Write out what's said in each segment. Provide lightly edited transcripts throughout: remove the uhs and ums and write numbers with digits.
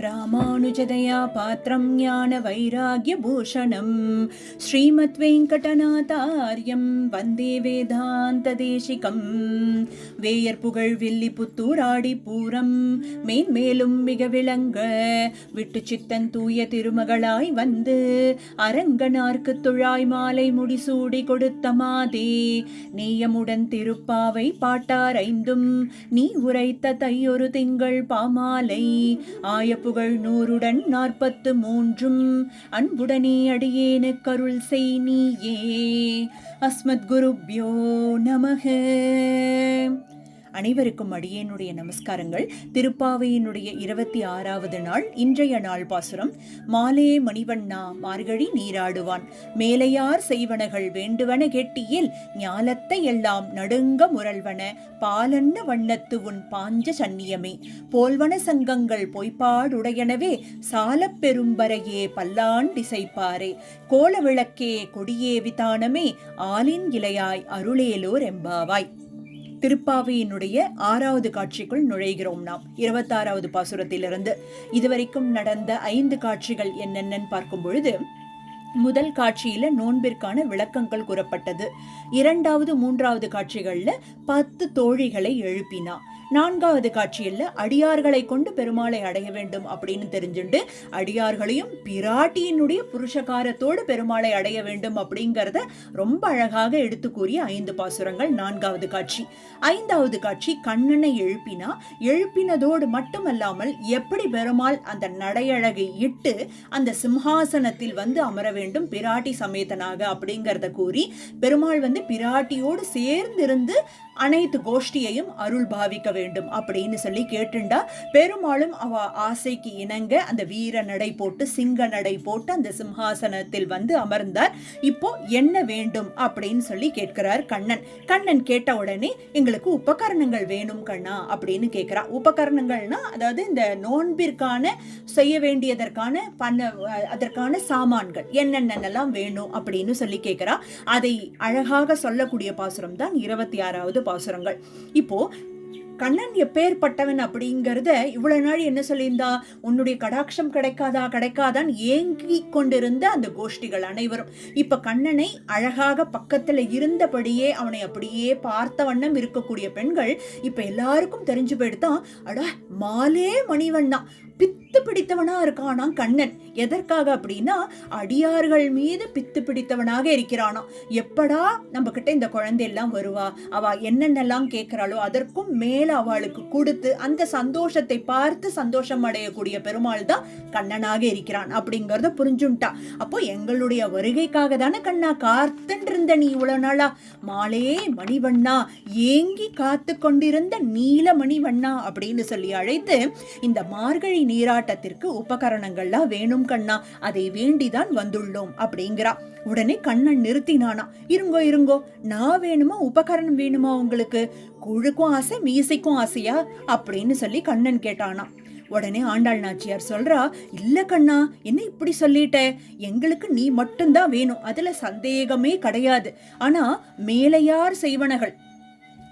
ராமானுஜதயா பாத்திரம் ஞான வைராகியபூஷணம் ஸ்ரீமத் வெங்கடநாதார்யம் வந்தே வேதாந்த தேசிகம். வேயர் புகழ் வில்லி புத்தூராடி பூரம் மேன்மேலும் மிக விளங்க விட்டு சித்தன் தூய திருமகளாய் வந்து அரங்கனார்க்கு துழாய் மாலை முடிசூடி கொடுத்த மாதே நேயமுடன் திருப்பாவை பாட்டார் ஐந்தும் நீ உரைத்த தையொரு திங்கள் பாமாலை ஆய புகழ் 100 43 அன்புடனே அடியேனு கருள் செய் நீயே. அஸ்மத் குருப்யோ நமக. அனைவருக்கும் அடியேனுடைய நமஸ்காரங்கள். திருப்பாவையினுடைய 26வது நாள். இன்றைய நாள் பாசுரம். மாலே மணிவண்ணா மார்கழி நீராடுவான் மேலையார் செய்வனகள் வேண்டுவன கெட்டியில் ஞாலத்தை எல்லாம் நடுங்க முரல்வன பாலன்ன வண்ணத்து உன் பாஞ்ச சன்னியமே போல்வன சங்கங்கள் பொய்ப்பாடுடையனவே சாலப் பெரும்பரையே பல்லாண் திசைப்பாரே கோல விளக்கே கொடியே விதானமே ஆலின் இலையாய் அருளேலோர் எம்பாவாய். திருப்பாவையினுடைய 6வது காட்சிக்குள் நுழைகிறோம். நாம் 26வது பாசுரத்திலிருந்து இதுவரைக்கும் நடந்த 5 காட்சிகள் என்னென்னு பார்க்கும் பொழுது, முதல் காட்சியில நோன்பிற்கான விளக்கங்கள் கூறப்பட்டது. 2வது 3வது காட்சிகள்ல 10 தோழிகளை எழுப்பினா. 4வது காட்சியில் அடியார்களை கொண்டு பெருமாளை அடைய வேண்டும் அப்படின்னு தெரிஞ்சுண்டு அடியார்களையும் பிராட்டியினுடைய புருஷகாரத்தோடு பெருமாளை அடைய வேண்டும் அப்படிங்கிறத ரொம்ப அழகாக எடுத்து கூறிய 5 பாசுரங்கள் 4வது காட்சி. 5வது காட்சி கண்ணனை எழுப்பினா. எழுப்பினதோடு மட்டுமல்லாமல் எப்படி பெருமாள் அந்த நடையழகை இட்டு அந்த சிம்ஹாசனத்தில் வந்து அமர வேண்டும் பிராட்டி சமேதனாக அப்படிங்கிறத கூறி பெருமாள் வந்து பிராட்டியோடு சேர்ந்திருந்து அனைத்து கோஷ்டியையும் அருள் பாவிக்க வேண்டும் அப்படின்னு சொல்லி கேட்டுண்டா. பெருமாளும் அவ ஆசைக்கு இணங்க அந்த வீர நடை போட்டு சிங்க நடை போட்டு அந்த சிம்ஹாசனத்தில் வந்து அமர்ந்தார். இப்போ என்ன வேண்டும் அப்படின்னு சொல்லி கேட்கிறார் கண்ணன். கண்ணன் கேட்ட உடனே எங்களுக்கு உபகரணங்கள் வேணும் கண்ணா அப்படின்னு கேட்கிறா. உபகரணங்கள்னா அதாவது இந்த நோன்பிற்கான செய்ய வேண்டியதற்கான அதற்கான சாமான்கள் என்னென்னலாம் வேணும் அப்படின்னு சொல்லி கேட்கிறா. அதை அழகாக சொல்லக்கூடிய பாசுரம் தான் 26வது பாசுரங்கள். இப்போ கண்ணன் எப்பேற்பட்டவன் அப்படிங்கறத இவ்வளவு நாள் என்ன சொல்லியிருந்தா, உன்னுடைய கடாட்சம் கிடைக்காதான் ஏங்கி கொண்டிருந்த அந்த கோஷ்டிகள் அனைவரும் இப்ப கண்ணனை அழகாக பக்கத்துல இருந்தபடியே அவனை அப்படியே பார்த்த வண்ணம் இருக்கக்கூடிய பெண்கள் இப்ப எல்லாருக்கும் தெரிஞ்சு போயிடுதான், அட மாலே மணிவண்ணா பித்து பிடித்தவனா இருக்கானா கண்ணன். எதற்காக அப்படின்னா அடியார்கள் மீது பித்து பிடித்தவனாக இருக்கிறானா. எப்படா நம்ம கிட்ட இந்த குழந்தை எல்லாம் வருவா, அவ என்னென்னலாம் கேட்கிறாளோ அதற்கும் மேல அவளுக்கு கொடுத்து அந்த சந்தோஷத்தை பார்த்து சந்தோஷம் அடையக்கூடிய பெருமாள் தான் கண்ணனாக இருக்கிறான் அப்படிங்கறத புரிஞ்சுட்டா. அப்போ எங்களுடைய வருகைக்காக தானே கண்ணா காத்துருந்த நீ இவ்வளவு நாளா. மாலே மணிவண்ணா ஏங்கி காத்து கொண்டிருந்த நீல மணிவண்ணா அப்படின்னு சொல்லி அழைத்து இந்த மார்கழி நீராட்டத்திற்கு உபகரணங்கள்லாம் வேணும் கண்ணா, அதை வேண்டிதான் வந்துள்ளோம் அப்படிங்கிறா. உடனே கண்ணன் நிறுத்தினானா. இருங்கோ நான் வேணுமா உபகரணம் வேணுமா உங்களுக்கு? குழுக்கும் ஆசை மீசைக்கும் ஆசையா அப்படின்னு சொல்லி கண்ணன் கேட்டானா. உடனே ஆண்டாள் நாச்சியார் சொல்றா, இல்ல கண்ணா என்ன இப்படி சொல்லிட்ட, எங்களுக்கு நீ மட்டும்தான் வேணும், அதுல சந்தேகமே கிடையாது. ஆனா மேலையார் செய்வனகள்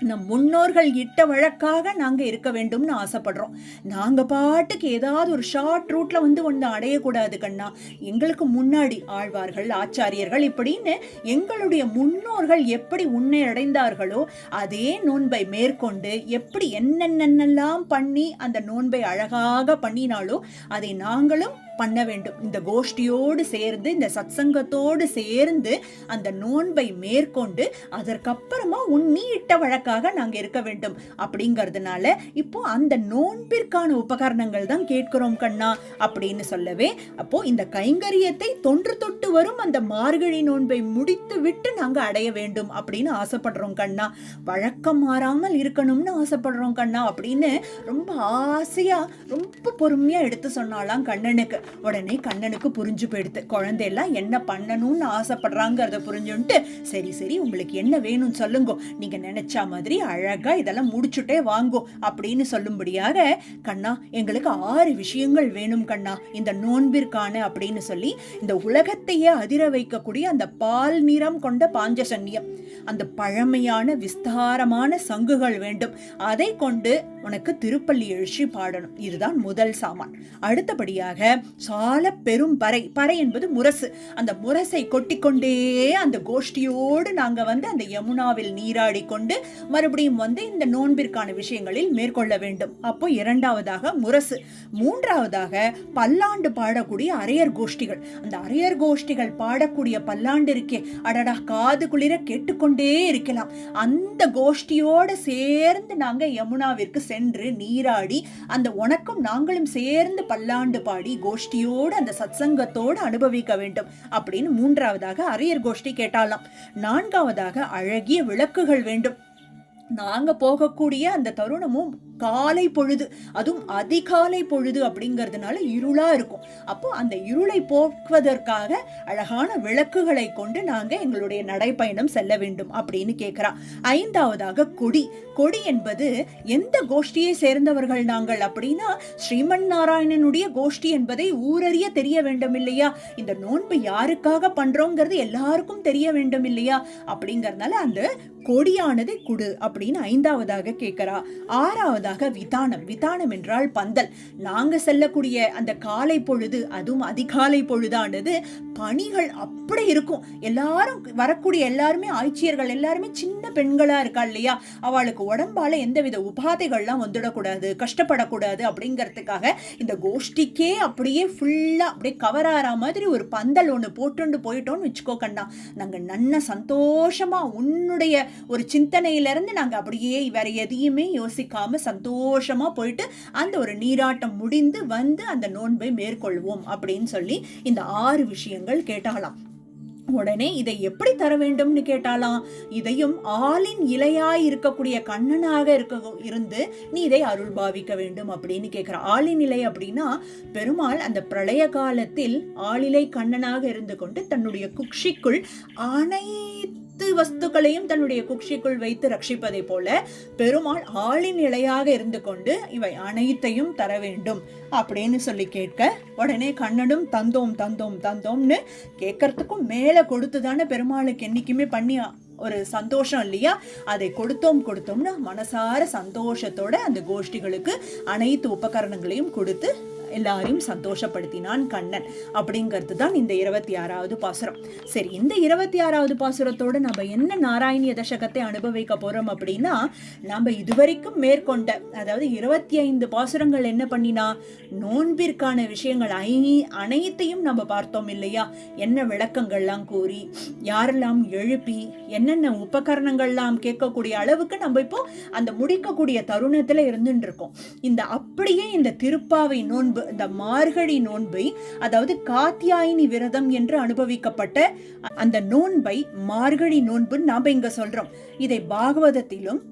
நம் முன்னோர்கள் இட்ட வழக்காக நாங்க இருக்க வேண்டும்னு ஆசைப்படுறோம். நாங்க பாட்டுக்கு ஏதாவது ஒரு ஷார்ட் ரூட்ல வந்து ஒன்று அடையக்கூடாது கண்ணா. எங்களுக்கு முன்னாடி ஆழ்வார்கள் ஆச்சாரியர்கள் இப்படின்னு எங்களுடைய முன்னோர்கள் எப்படி உன்னை அடைந்தார்களோ அதே நோன்பை மேற்கொண்டு எப்படி என்னென்னலாம் பண்ணி அந்த நோன்பை அழகாக பண்ணினாலோ அதை நாங்களும் பண்ண வேண்டும். இந்த கோஷ்டியோடு சேர்ந்து இந்த சத்சங்கத்தோடு சேர்ந்து அந்த நோன்பை மேற்கொண்டு அதற்கப்புறமா நீ இட்ட வழக்காக நாங்க இருக்க வேண்டும் அப்படிங்கறதுனால இப்போ அந்த நோன்பிற்கான உபகரணங்கள் தான் கேட்கிறோம் கண்ணா அப்படின்னு சொல்லவே, அப்போ இந்த கைங்கரியத்தை தொன்று தொட்டு வரும் அந்த மார்கழி நோன்பை முடித்து விட்டு நாங்க அடைய வேண்டும் அப்படின்னு ஆசைப்படுறோம் கண்ணா. வழக்கம் மாறாமல் இருக்கணும்னு ஆசைப்படுறோம் கண்ணா அப்படின்னு ரொம்ப ஆசையா ரொம்ப பொறுமையா எடுத்து சொன்னாலாம் கண்ணனுக்கு. உடனே கண்ணனுக்கு புரிஞ்சு போயிடுது, குழந்தையெல்லாம் என்ன பண்ணணும்னு ஆசைப்படுறாங்கிறத புரிஞ்சுட்டு, சரி உங்களுக்கு என்ன வேணும்னு சொல்லுங்க, நீங்க நினைச்ச மாதிரி அழகா இதெல்லாம் முடிச்சுட்டே வாங்கோ அப்படின்னு சொல்லும்படியாக, கண்ணா எங்களுக்கு 6 விஷயங்கள் வேணும் கண்ணா இந்த நோன்பிற்கான அப்படின்னு சொல்லி இந்த உலகத்தையே அதிர வைக்கக்கூடிய அந்த பால் நிறம் கொண்ட பாஞ்சசன்யம், அந்த பழமையான விஸ்தாரமான சங்குகள் வேண்டும். அதை கொண்டு உனக்கு திருப்பள்ளி எழுச்சி பாடணும். இதுதான் முதல் சாமான். அடுத்தபடியாக சால பெரும் பறை, பறை என்பது முரசு, அந்த முரசை கொட்டிக்கொண்டே அந்த கோஷ்டியோடு நாங்க அந்த யமுனாவில் நீராடி கொண்டு மறுபடியும் இந்த நோன்பிற்கான விஷயங்களில் மேற்கொள்ள வேண்டும். அப்போ இரண்டாவதாக முரசு. மூன்றாவதாக பல்லாண்டு பாடக்கூடிய அரையர் கோஷ்டிகள். அந்த அரையர் கோஷ்டிகள் பாடக்கூடிய பல்லாண்டு இருக்கே, அடடா, காது குளிர கேட்டுக்கொண்டே இருக்கலாம். அந்த கோஷ்டியோடு சேர்ந்து நாங்க யமுனாவிற்கு சென்று நீராடி அந்த உனக்கும் நாங்களும் சேர்ந்து பல்லாண்டு பாடி கோஷ்டியோடு அந்த சத்சங்கத்தோடு அனுபவிக்க வேண்டும் அப்படின்னு மூன்றாவதாக அரையர் கோஷ்டி கேட்டாலாம். நான்காவதாக அழகிய விளக்குகள் வேண்டும். நாங்க போகக்கூடிய அந்த தருணமும் காலை பொழுது, அதுவும் அதிகாலை பொழுது அப்படிங்கிறதுனால இருளா இருக்கும். அப்போ அந்த இருளை போக்குவதற்காக அழகான விளக்குகளை கொண்டு நாங்க எங்களுடைய நடைப்பயணம் செல்ல வேண்டும் அப்படின்னு கேட்கிறா. ஐந்தாவதாக கொடி. கொடி என்பது எந்த கோஷ்டியை சேர்ந்தவர்கள் நாங்கள் அப்படின்னா ஸ்ரீமன் நாராயணனுடைய கோஷ்டி என்பதை ஊரறிய தெரிய வேண்டும் இல்லையா? இந்த நோன்பு யாருக்காக பண்றோங்கிறது எல்லாருக்கும் தெரிய வேண்டும் இல்லையா? அப்படிங்கறதுனால அந்த கொடியானதை குடு அப்படின்னு ஐந்தாவதாக கேட்கிறா. ஆறாவதாக விதானம். விதானம் என்றால் பந்தல். நாங்க செல்லக்கூடிய அந்த காலை பொழுது, அதுவும் அதிகாலை பொழுதானது பணிகள் அப்படி இருக்கும். எல்லாரும் வரக்கூடிய எல்லாருமே ஆய்ச்சியர்கள் எல்லாருமே சின்ன பெண்களா இருக்கா இல்லையா? அவளுக்கு உடம்பால எந்தவித உபாதைகள்லாம் வந்துடக்கூடாது, கஷ்டப்படக்கூடாது அப்படிங்கறதுக்காக இந்த கோஷ்டிக்கே அப்படியே ஃபுல்லா அப்படியே கவர் ஆற மாதிரி ஒரு பந்தல் ஒண்ணு போட்டு போயிட்டோம்னு வச்சுக்கோ கண்ணா, நாங்க நன்ன சந்தோஷமா உன்னுடைய ஒரு சிந்தனையிலிருந்து நாங்க அப்படியே வேற எதையுமே யோசிக்காம சந்தோஷமா போயிட்டு அந்த ஒரு நீராட்டம் முடிந்து அந்த நோன்பை மேற்கொள்வோம் அப்படின்னு சொல்லி இந்த 6 விஷயங்கள் கேட்டாலாம். உடனே இதை எப்படி தர வேண்டும்னு கேட்டாலாம். இதையும் ஆளின் இலையாய் இருக்கக்கூடிய கண்ணனாக இருந்து நீ இதை அருள் பாவிக்க வேண்டும் அப்படின்னு கேட்கிற. ஆளின் இலை அப்படின்னா பெருமாள் அந்த பிரளய காலத்தில் ஆளிலை கண்ணனாக இருந்து கொண்டு தன்னுடைய குக்ஷிக்குள் அனைத்து வஸ்துக்களையும் தன்னுடைய குக்ஷிக்குள் வைத்து ரட்சிப்பதை போல பெருமாள் ஆளின் இலையாக இருந்து கொண்டு இவை அனைத்தையும் தர வேண்டும் அப்படின்னு சொல்லி கேட்க, உடனே கண்ணனும் தந்தோம் தந்தோம் தந்தோம்னு கேட்கறதுக்கும் மேல கொடுத்துதானே பெருமாளுக்கு என்னைக்குமே பண்ணி ஒரு சந்தோஷம் இல்லையா? அதை கொடுத்தோம்னா மனசார சந்தோஷத்தோட அந்த கோஷ்டிகளுக்கு அனைத்து உபகரணங்களையும் கொடுத்து எல்லாரையும் சந்தோஷப்படுத்தினான் கண்ணன். அப்படிங்கிறது தான் இந்த 26வது பாசுரம். சரி, இந்த 26வது பாசுரத்தோட நம்ம என்ன நாராயணிய தசகத்தை அனுபவிக்க போறோம் அப்படின்னா, நம்ம இதுவரைக்கும் மேற்கொண்ட அதாவது 25 பாசுரங்கள் என்ன பண்ணினா நோன்பிற்கான விஷயங்கள் அனைத்தையும் நம்ம பார்த்தோம் இல்லையா? என்ன விளக்கங்கள்லாம் கூறி யாரெல்லாம் எழுப்பி என்னென்ன உபகரணங்கள்லாம் கேட்கக்கூடிய அளவுக்கு நம்ம இப்போ அந்த முடிக்கக்கூடிய தருணத்துல இருந்துட்டு இருக்கோம். இந்த அப்படியே இந்த திருப்பாவை நோன்பு, இந்த மார்கழி நோன்பை, அதாவது காத்தியாயினி விரதம் என்று அனுபவிக்கப்பட்ட அந்த நோன்பை மார்கழி நோன்பு நாம இங்க சொல்றோம். இதை பாகவதத்திலும்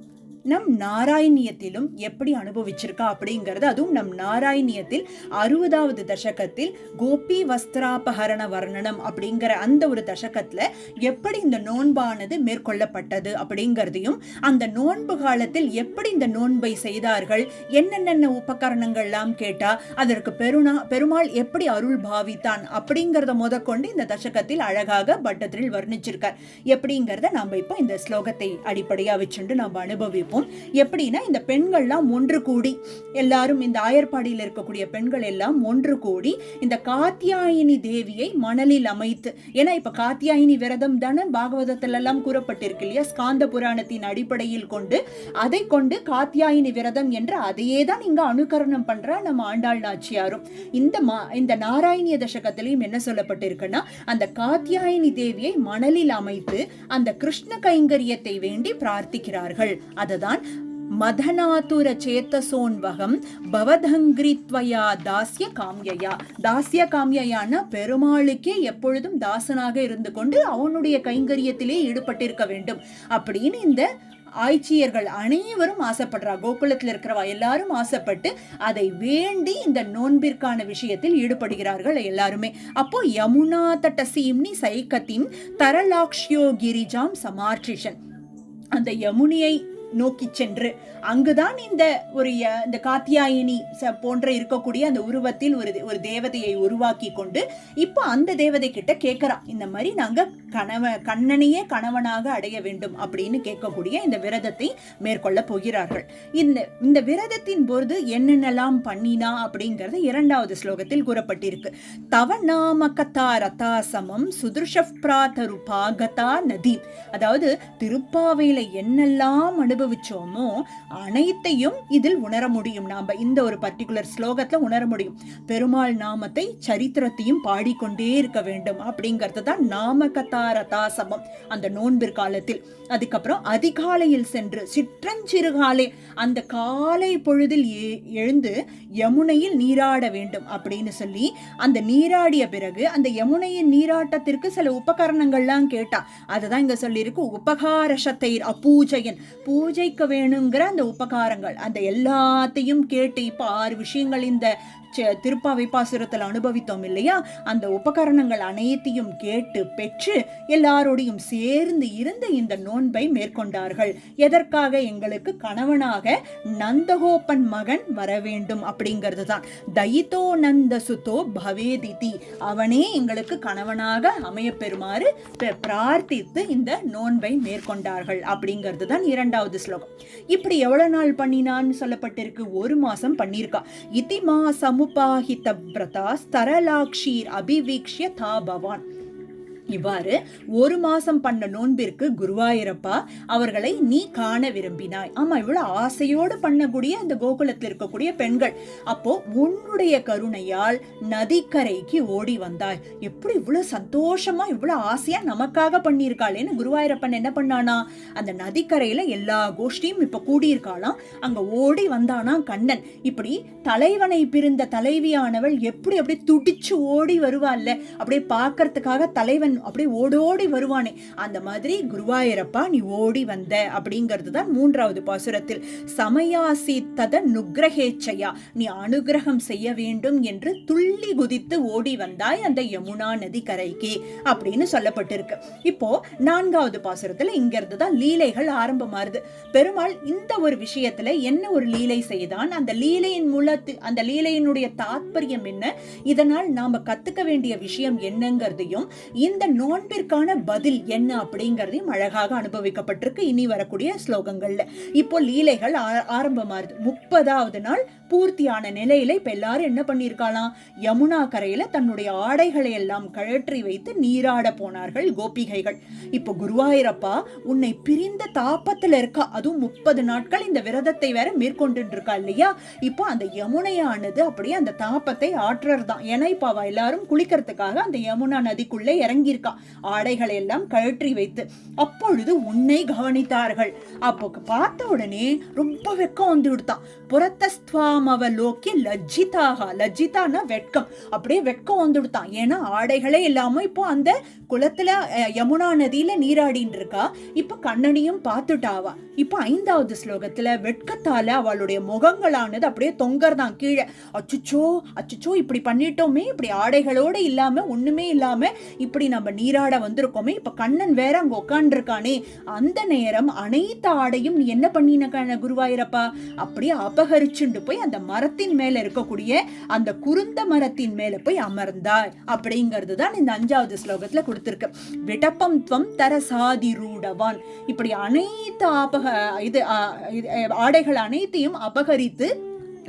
நம் நாராயணியத்திலும் எப்படி அனுபவிச்சிருக்கா அப்படிங்கிறது, அதுவும் நம் நாராயணியத்தில் 60வது தசகத்தில் கோபி வஸ்திராபஹரண வர்ணனம் அப்படிங்கிற அந்த ஒரு தசகத்துல எப்படி இந்த நோன்பானது மேற்கொள்ளப்பட்டது அப்படிங்கிறதையும், அந்த நோன்பு காலத்தில் எப்படி இந்த நோன்பை செய்தார்கள், என்னென்ன உபகரணங்கள்லாம் கேட்டா அதற்கு பெருமாள் எப்படி அருள் பாவித்தான் அப்படிங்கிறத முதற்கொண்டு இந்த தசகத்தில் அழகாக பட்டத்தில் வர்ணிச்சிருக்கார். எப்படிங்கிறத நாம இப்போ இந்த ஸ்லோகத்தை அடிப்படையா வச்சுட்டு நம்ம அனுபவிப்போம். எப்படின்னா, இந்த பெண்கள்லாம் ஒன்று கூடி, எல்லாரும் இந்த ஆயர்பாடியில் இருக்கக்கூடிய பெண்கள் எல்லாம் ஒன்று கூடி இந்த காத்தியாயினி தேவியை மணலில் அமைத்து, ஏன்னா இப்ப காத்தியாயினி விரதம் தானே பாகவதத்துல எல்லாம் கூறப்பட்டிருக்கு இல்லையா? ஸ்காந்த புராணத்தின் அடிப்படையில் கொண்டு அதை கொண்டு காத்தியாயினி விரதம் என்று அதையே தான் இங்க அனுகரணம் பண்ற நம்ம ஆண்டாள் நாச்சியாரும். இந்த நாராயணிய தசகத்திலையும் என்ன சொல்லப்பட்டிருக்குன்னா, அந்த காத்தியாயினி தேவியை மணலில் அமைத்து அந்த கிருஷ்ண கைங்கரியத்தை வேண்டி பிரார்த்திக்கிறார்கள். அதுதான் மதனாதுர சேத்தசோன்வகம் பவதங்கிரித்வயா தாஸ்ய காம்யயா. தாஸ்ய காம்யயான பெருமாளுக்கே எப்பொழுதும் தாசனாக இருந்து கொண்டு அவனுடைய கைங்கரியத்திலே ஈடுபட்டிருக்க வேண்டும் அப்படின்னு இந்த ஆய்ச்சியர்கள் அனைவரும் ஆசைப்படுறா. கோகுலத்தில் இருக்கிறவா எல்லாரும் ஆசைப்பட்டு அதை வேண்டி இந்த நோன்பிற்கான விஷயத்தில் ஈடுபடுகிறார்கள் எல்லாருமே. அப்போ யமுனா தட்டசீம்னி சைகத்தின் தரலாக்ஷ்யோ கிரிஜாம் சமார்டிஷன், அந்த யமுனியை நோக்கி சென்று அங்குதான் இந்த காத்தியாயினி போன்ற இருக்கக்கூடிய அந்த உருவத்தில் ஒரு தேவதையை உருவாக்கி கொண்டு இப்போ அந்த தேவதை கிட்ட கேட்கறா, இந்த மாதிரி நாங்க கண்ணனையே கணவனாக அடைய வேண்டும் அப்படின்னு கேட்கக்கூடிய இந்த விரதத்தை மேற்கொள்ள போகிறார்கள். இந்த விரதத்தின் போது என்னென்னலாம் பண்ணினா அப்படிங்கறது 2வது ஸ்லோகத்தில் கூறப்பட்டிருக்கு. தவ நாம கதா ரதாசமம் சுதுர்ஷப்ராதருபாகதா நதி. அதாவது திருப்பாவையில என்னெல்லாம் அனுபவிச்சோமோ அனைத்தையும் இதில் உணர முடியும். நாம இந்த ஒரு பர்டிகுலர் ஸ்லோகத்துல உணர முடியும். பெருமாள் நாமத்தை சரித்திரத்தையும் பாடிக்கொண்டே இருக்க வேண்டும் அப்படிங்கிறது தான் நாம கதா ரதாசமம் அந்த நோன்பிற்காலத்தில். அதுக்கப்புறம் அதிகாலையில் சென்று சிற்றஞ்சிறுகாலை அந்த காலை பொழுதில் எழுந்து யமுனையில் நீராட வேண்டும் அப்படின்னு சொல்லி அந்த நீராடிய பிறகு அந்த யமுனையின் நீராட்டத்திற்கு சில உபகரணங்கள்லாம் கேட்டா. அதுதான் இங்க சொல்லியிருக்கு. உபகாரசத்தை அப்பூஜையன், பூஜைக்கு வேணுங்கிற அந்த உபகாரங்கள் அந்த எல்லாத்தையும் கேட்டு இப்ப 6 விஷயங்கள் இந்த திருப்பாவை பாசுரத்தில் அனுபவித்தோம் இல்லையா? அந்த உபகரணங்கள் அனைத்தையும் கேட்டு பெற்று எல்லாரோடையும் சேர்ந்து இருந்து இந்த நோன்பை மேற்கொண்டார்கள். எதற்காக? எங்களுக்கு கணவனாக நந்தகோபன் மகன் வர வேண்டும் அப்படிங்கிறது தான். தயிதோ நந்த சுதோ பவேதிதி, அவனே எங்களுக்கு கணவனாக அமைய பெறுமாறு பிரார்த்தித்து இந்த நோன்பை மேற்கொண்டார்கள் அப்படிங்கிறது தான் 2வது ஸ்லோகம். இப்படி எவ்வளவு நாள் பண்ணினான்னு சொல்லப்பட்டிருக்கு? 1 மாசம் பண்ணியிருக்கா. இதிமா சமுபாஹித பிரதா ஸ்தரலாக்ஷீர் அபிவீக்ஷ்ய தாபவான். இவ்வாறு 1 மாசம் பண்ண நோன்பிற்கு குருவாயூரப்பா அவர்களை நீ காண விரும்பினாய். ஆமா, இவ்வளவு ஆசையோடு பண்ணக்கூடிய அந்த கோகுலத்தில் இருக்கக்கூடிய பெண்கள், அப்போ உன்னுடைய கருணையால் நதிக்கரைக்கு ஓடி வந்தாய். எப்படி இவ்வளவு சந்தோஷமா இவ்வளவு ஆசையா நமக்காக பண்ணியிருக்காளேன்னு குருவாயூரப்பன் என்ன பண்ணானா, அந்த நதிக்கரையில எல்லா கோஷ்டியும் இப்ப கூடியிருக்காளாம். அங்க ஓடி வந்தானா கண்ணன். இப்படி தலைவனை பிரிந்த தலைவியானவள் எப்படி அப்படி துடிச்சு ஓடி வருவாள்ல, அப்படியே பார்க்கறதுக்காக தலைவன் அப்படியே ஓடோடி வருவானே, அந்த மாதிரி குருவாயூரப்பா நீ ஓடி வந்த அப்படிங்கிறது தான் 3வது பாசுரத்தில். சமயாசி தத நுக்ரஹேச்சையா, நீ அனுகிரகம் செய்ய வேண்டும் என்று துள்ளி குதித்து ஓடி வந்தாய் அந்த யமுனா நதி கரைக்கு அப்படின்னு சொல்லப்பட்டிருக்கு. இப்போ 4வது பாசுரத்துல இங்கிருந்து தான் லீலைகள் ஆரம்பமாறுது. பெருமாள் இந்த ஒரு விஷயத்துல என்ன ஒரு லீலை செய்தான், அந்த லீலையின் அந்த லீலையினுடைய தாத்பரியம் என்ன, இதனால் நாம கத்துக்க வேண்டிய விஷயம் என்னங்கிறதையும் இந்த நோன்பிற்கான பதில் என்ன அப்படிங்கறதையும் அழகாக அனுபவிக்கப்பட்டிருக்கு இனி வரக்கூடிய ஸ்லோகங்கள்ல. இப்போ லீலைகள் ஆரம்பமாறுது. 30வது நாள் பூர்த்தியான நிலையில இப்ப எல்லாரும் என்ன பண்ணிருக்கலாம், யமுனா கரையில தன்னுடைய ஆடைகளை எல்லாம் கழற்றி வைத்து நீராட போனார்கள் கோபிகைகள். இப்போ குருவாயூரப்பா உன்னை பிரிந்த தாபத்துல இருக்கா, அதுவும் 30 நாட்கள் இந்த விரதத்தை வேற மேற்கொண்டு இருக்கா இல்லையா? இப்போ அந்த யமுனையானது அப்படியே அந்த தாபத்தை ஆற்றுறதுதான். ஏன்னா இப்ப அவ எல்லாரும் குளிக்கிறதுக்காக அந்த யமுனா நதிக்குள்ள இறங்கியிருக்கா ஆடைகளை எல்லாம் கழற்றி வைத்து. அப்பொழுது உன்னை கவனித்தார்கள். அப்போ பார்த்த உடனே ரொம்ப வெக்கம் வந்து விடுத்தான். புறத்தஸ்துவாமவலோக்கிய லஜ்ஜிதாக, லஜ்ஜிதான வெட்கம், அப்படியே வெட்கம் வந்து விடுத்தான். ஏன்னா ஆடைகளே இல்லாம இப்போ அந்த குளத்துல யமுனா நதியில நீராடின்னு இருக்கா. இப்ப கண்ணனையும் பார்த்துட்டாவா. இப்ப 5வது ஸ்லோகத்துல வெட்கத்தால அவளுடைய முகங்களானது அப்படியே தொங்கறதான் கீழே. அச்சுச்சோ அச்சுச்சோ, இப்படி பண்ணிட்டோமே, இப்படி ஆடைகளோட இல்லாம ஒண்ணுமே இல்லாம இப்படி நம்ம நீராட வந்திருக்கோமே, இப்ப கண்ணன் வேற அங்க உட்கார்ந்து இருக்கானே. அந்த நேரம் அனைத்து ஆடையும் நீ என்ன பண்ணின குருவாயூரப்பா, அப்படியே அபகரிச்சுண்டு போய் அந்த மரத்தின் மேல இருக்கக்கூடிய அந்த குருந்த மரத்தின் மேல போய் அமர்ந்தாய் அப்படிங்கிறது தான் இந்த 5வது ஸ்லோகத்துல கொடுத்திருக்கு. விடப்பம் துவம் தரசாதி ரூடவான், இப்படி அனைத்து ஆடைகள் அனைத்தையும் அபகரித்து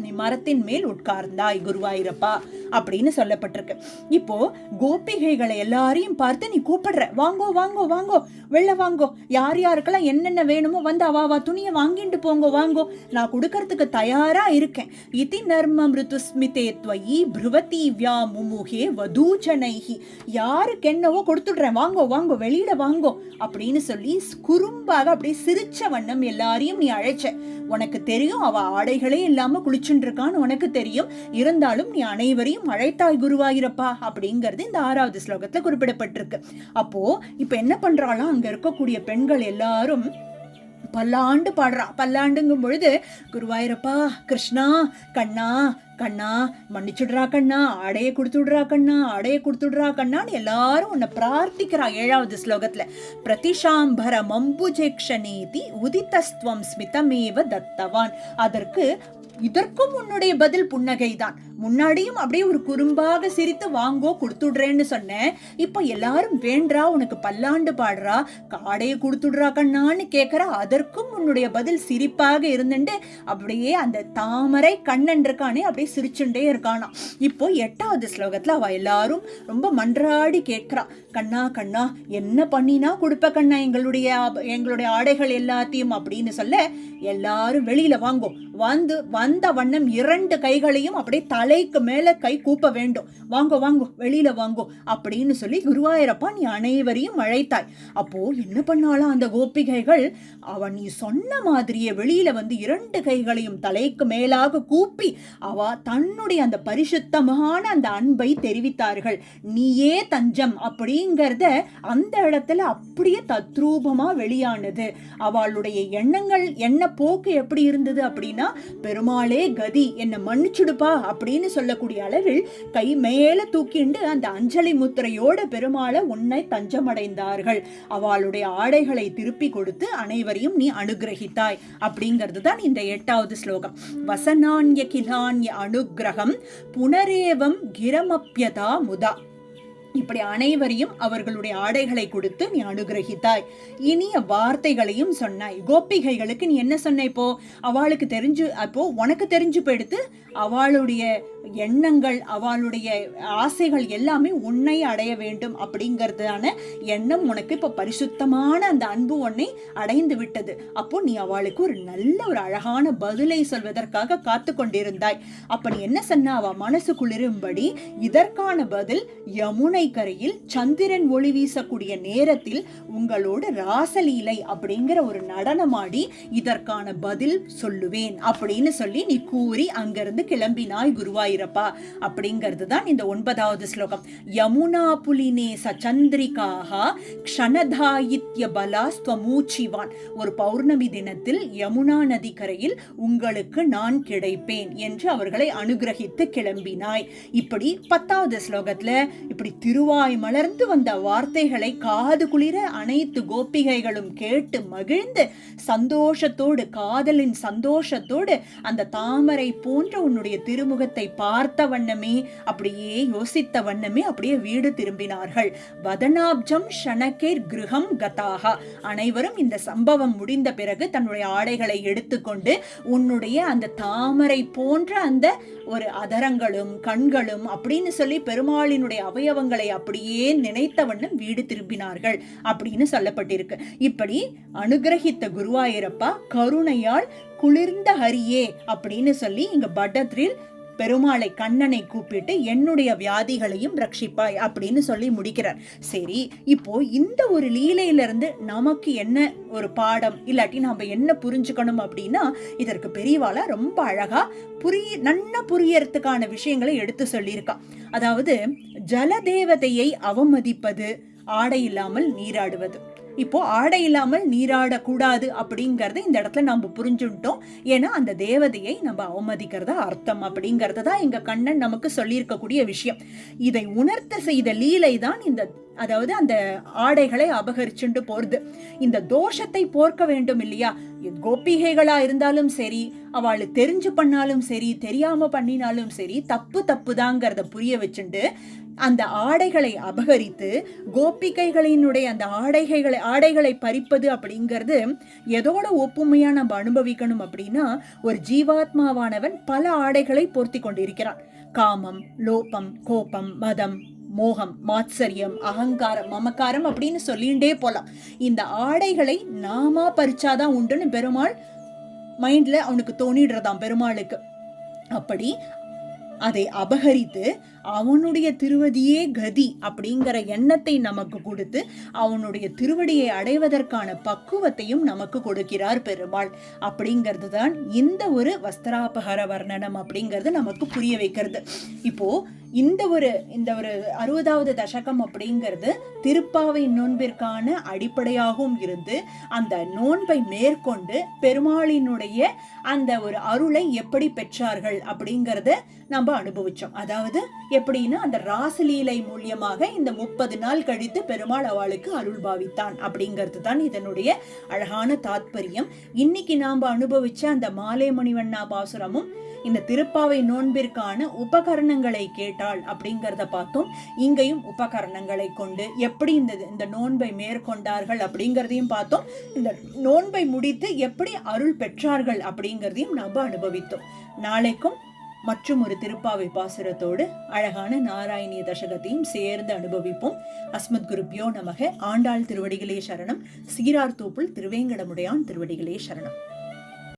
நீ மரத்தின் மேல் உட்கார்ந்தாய் குருவாயூரப்பா அப்படின்னு சொல்லப்பட்டிருக்கு. இப்போ கோபிகைகளை எல்லாரையும் பார்த்து நீ கூப்பிடுற, வாங்கோ வாங்கோ வாங்கோ, வெளில வாங்கோ, யார் யாருக்கெல்லாம் என்னென்ன வேணுமோ வந்து அவாவா துணியை வாங்கிட்டு போங்கோ, வாங்கோ, நான் கொடுக்கறதுக்கு தயாரா இருக்கேன். இதி நர்ம மிருதுஸ்மிதே த்வயி ப்ருவதி வியா முமுகே வதூஜனைஹி, யாருக்கு என்னவோ கொடுத்துடுறேன், வாங்கோ வாங்கோ, வெளியில வாங்கோ அப்படின்னு சொல்லி குறும்பாக அப்படியே சிரிச்ச வண்ணம் எல்லாரையும் நீ அழைச்ச. உனக்கு தெரியும் அவ ஆடைகளே இல்லாம குளிச்சுட்டு இருக்கான்னு உனக்கு தெரியும், இருந்தாலும் நீ அனைவரையும் அழைத்தாய் குருவாயூரப்பா அப்படிங்கிறது இந்த 6வது ஸ்லோகத்துல குறிப்பிடப்பட்டிருக்கு. அப்போ இப்ப என்ன பண்றாளாம், அங்க இருக்கக்கூடிய பெண்கள் எல்லாரும் பல்லாண்டு பாடுறா. பல்லாண்டுங்கும் பொழுது குருவாயூரப்பா, கிருஷ்ணா, கண்ணா, கண்ணா மன்னிச்சுடுறா கண்ணா, ஆடையை கொடுத்துடுறா கண்ணா, ஆடையை கொடுத்துடுறா கண்ணான்னு எல்லாரும் உன்னை பிரார்த்திக்கிறா. 7வது ஸ்லோகத்துல பிரதிஷாம்பர மம்புஜேக்ஷனேதி உதிதஸ்துவம் ஸ்மிதமேவ தத்தவான். இதற்கும் உன்னுடைய பதில் புன்னகைதான். முன்னாடியும் அப்படியே ஒரு குறும்பாக சிரித்து வாங்கோ கொடுத்துடுறேன்னு சொன்னேன். இப்போ எல்லாரும் வேண்டா, உனக்கு பல்லாண்டு பாடுறா, காடையை கொடுத்துடுறா கண்ணான்னு கேட்கறா. அதற்கும் உன்னுடைய பதில் சிரிப்பாக இருந்துட்டு அப்படியே அந்த தாமரை கண்ணன் இருக்கானே அப்படியே சிரிச்சுட்டே இருக்கானா. இப்போ 8வது ஸ்லோகத்துல அவ எல்லாரும் ரொம்ப மன்றாடி கேட்கிறா, கண்ணா கண்ணா என்ன பண்ணினா கொடுப்ப கண்ணா எங்களுடைய ஆடைகள் எல்லாத்தையும் அப்படின்னு சொல்ல, எல்லாரும் வெளியில வாங்கோ, வந்த வண்ணம் 2 கைகளையும் அப்படியே தலைக்கு மேல கை கூப்ப வேண்டும், வாங்கோ வாங்கோ வெளியில வாங்கோ அப்படின்னு சொல்லி குருவாயூரப்பா நீ அனைவரையும் அழைத்தாய். அப்போ என்ன பண்ணாலும் அந்த கோபிகைகள் அவன் நீ சொன்ன மாதிரியே வெளியில வந்து 2 கைகளையும் தலைக்கு மேலாக கூப்பி அவ தன்னுடைய அந்த பரிசுத்தமான அந்த அன்பை தெரிவித்தார்கள். நீயே தஞ்சம் அப்படிங்கறத அந்த இடத்துல அப்படியே தத்ரூபமா வெளியானது. அவளுடைய எண்ண போக்கு எப்படி இருந்தது அப்படின்னா, பெருமாளே கதி, என்ன மன்னிச்சுடுப்பா அப்படின்னு சொல்லக்கூடிய அளவில் கை மேல தூக்கிண்டு அந்த அஞ்சலி முத்திரையோட பெருமாளை உன்னை தஞ்சமடைந்தார்கள். அவளுடைய ஆடைகளை திருப்பி கொடுத்து அனைவரையும் நீ அனுகிரகித்தாய் அப்படிங்கிறது தான் இந்த 8வது ஸ்லோகம். வசனான்ய கிலான்ய அனுகிரகம் புனரேவம் கிரமப்யதா முதா. இப்படி அனைவரையும் அவர்களுடைய ஆடைகளை கொடுத்து நீ அனுகிரகித்தாய், இனிய வார்த்தைகளையும் சொன்னாய். கோபிகைகளுக்கு நீ என்ன சொன்ன? இப்போ அவளுக்கு உனக்கு தெரிஞ்சு போயிடுத்து அவளுடைய எண்ணங்கள், அவளுடைய ஆசைகள் எல்லாமே உன்னை அடைய வேண்டும் அப்படிங்கறதான எண்ணம் உனக்கு இப்போ பரிசுத்தமான அந்த அன்பு உன்னை அடைந்து விட்டது. அப்போ நீ அவளுக்கு ஒரு நல்ல ஒரு அழகான பதிலை சொல்வதற்காக காத்து கொண்டிருந்தாய். அப்ப நீ என்ன சொன்ன? அவ மனசு குளிரும்படி இதற்கான பதில் யமுனை கரையில் சந்திரன் ஒளி வீசக்கூடிய நேரத்தில் உங்களோட ராசலீலை அப்படிங்கிற ஒரு நடனமாடி இதற்கான பதில் சொல்லுவேன் அப்படின்னு சொல்லி நீ கூறி அங்கிருந்து கிளம்பினாய் குருவாயூரப்பா அப்படிங்கிறது தான் இந்த 9வது ஸ்லோகம். யமுனா புலினே சந்திரிகாஹா க்ஷணதாயித்ய பலாஸ்வமூச்சிவான். ஒரு பௌர்ணமி தினத்தில் யமுனா நதி கரையில் உங்களுக்கு நான் கிடைப்பேன் என்று அவர்களை அனுகிரகித்து கிளம்பினாய். இப்படி 10வது ஸ்லோகத்துல இப்படி திருவாய் மலர்ந்து வந்த வார்த்தைகளை காது குளிர அனைத்து கோபிகைகளும் கேட்டு மகிழ்ந்து சந்தோஷத்தோடு, காதலின் சந்தோஷத்தோடு அந்த தாமரை போன்ற உன்னுடைய திருமுகத்தை பார்த்த வண்ணமே, அப்படியே யோசித்த வண்ணமே அப்படியே வீடு திரும்பினார்கள். வதனாப்ஜம் ஷனகேர் கிருஹம் கதாகா. அனைவரும் இந்த சம்பவம் முடிந்த பிறகு தன்னுடைய ஆடைகளை எடுத்துக்கொண்டு உன்னுடைய அந்த தாமரை போன்ற அந்த ஒரு அதரங்களும் கண்களும் அப்படின்னு சொல்லி பெருமாளினுடைய அவயவங்களை அப்படியே நினைத்த வண்ணம் வீடு திரும்பினார்கள் அப்படின்னு சொல்லப்பட்டிருக்கு. இப்படி அனுகிரகித்த குருவாயூரப்பா கருணையால் குளிர்ந்த ஹரியே அப்படின்னு சொல்லி இங்க பட்டத்தில் பெருமாளை கண்ணனை கூப்பிட்டு என்னுடைய வியாதிகளையும் ரட்சிப்பாய் அப்படின்னு சொல்லி முடிக்கிறார். சரி, இப்போ இந்த ஒரு லீலையிலிருந்து நமக்கு என்ன ஒரு பாடம், இல்லாட்டி நாம என்ன புரிஞ்சுக்கணும் அப்படின்னா, இதற்கு பெரியவாளா ரொம்ப அழகா நன்னா புரியறதுக்கான விஷயங்களை எடுத்து சொல்லியிருக்கா. அதாவது ஜலதேவதையை அவமதிப்பது, ஆடை இல்லாமல் நீராடுவது. இப்போ ஆடை இல்லாமல் நீராடக்கூடாது அப்படிங்கறத இந்த இடத்துல நம்ம புரிஞ்சுட்டோம். ஏன்னா அந்த தேவதையை நம்ம அவமதிக்கிறத அர்த்தம் அப்படிங்கறது தான் எங்க கண்ணன் நமக்கு சொல்லியிருக்கக்கூடிய விஷயம். இதை உணர்த்த செய்த லீலை தான் அதாவது அந்த ஆடைகளை அபகரிச்சுட்டு போறது. இந்த தோஷத்தை போர்க்க வேண்டும் இல்லையா? கோபிகைகளா இருந்தாலும் சரி, அவளு தெரிஞ்சு பண்ணாலும் சரி, தெரியாம பண்ணினாலும் சரி, தப்பு தாங்கிறத புரிய வச்சுட்டு அந்த ஆடைகளை அபகரித்து கோபிகைகளினுடைய அந்த ஆடைகளை பறிப்பது அப்படிங்கிறது எதோட ஒப்புமையா நம்ம அனுபவிக்கணும் அப்படின்னா, ஒரு ஜீவாத்மாவானவன் பல ஆடைகளை போர்த்தி கொண்டிருக்கிறான். காமம், லோபம், கோபம், மதம், மோகம், மாத்சரியம், அகங்காரம், மமக்காரம் அப்படின்னு சொல்லிண்டே போலாம். இந்த ஆடைகளை நாமா பறிச்சாதான் உண்டுன்னு பெருமாள் மைண்ட்ல அவனுக்கு தோணிடுறதாம் பெருமாளுக்கு. அப்படி அதை அபகரித்து அவனுடைய திருவடியே கதி அப்படிங்கிற எண்ணத்தை நமக்கு கொடுத்து அவனுடைய திருவடியை அடைவதற்கான பக்குவத்தையும் நமக்கு கொடுக்கிறார் பெருமாள். அப்படிங்கிறது தான் இந்த ஒரு வஸ்திராபகர வர்ணனம் அப்படிங்கிறது நமக்கு புரிய வைக்கிறது. இப்போ இந்த ஒரு 60வது தசகம் அப்படிங்கிறது திருப்பாவை நோன்பிற்கான அடிப்படையாகவும் இருந்து அந்த நோன்பை மேற்கொண்டு பெருமாளினுடைய அந்த ஒரு அருளை எப்படி பெற்றார்கள் அப்படிங்கிறத நம்ம அனுபவிச்சோம். அதாவது எப்படின்னா அந்த ராசலீலை மூலியமாக இந்த 30 நாள் கழித்து பெருமாள் அவளுக்கு அருள் பாவித்தான் அப்படிங்கிறது தான் இதனுடைய அழகான தாத்பரியம். இன்னைக்கு நாம அனுபவிச்ச அந்த மாலை மணிவண்ணா பாசுரமும் இந்த திருப்பாவை நோன்பிற்கான உபகரணங்களை கேட்டாள் அப்படிங்கிறத பார்த்தோம். இங்கேயும் உபகரணங்களை கொண்டு எப்படி இந்த நோன்பை மேற்கொண்டார்கள் அப்படிங்கிறதையும் பார்த்தோம். இந்த நோன்பை முடித்து எப்படி அருள் பெற்றார்கள் அப்படிங்கிறதையும் நம்ம அனுபவித்தோம். நாளைக்கும் மற்றும் ஒரு திருப்பாவை பாசுரத்தோடு அழகான நாராயணிய தசகத்தையும் சேர்ந்து அனுபவிப்போம். அஸ்மத் குருப்யோ நமக. ஆண்டாள் திருவடிகளே சரணம். சீரார் தோப்புள் திருவேங்கடமுடையான் திருவடிகளே சரணம்.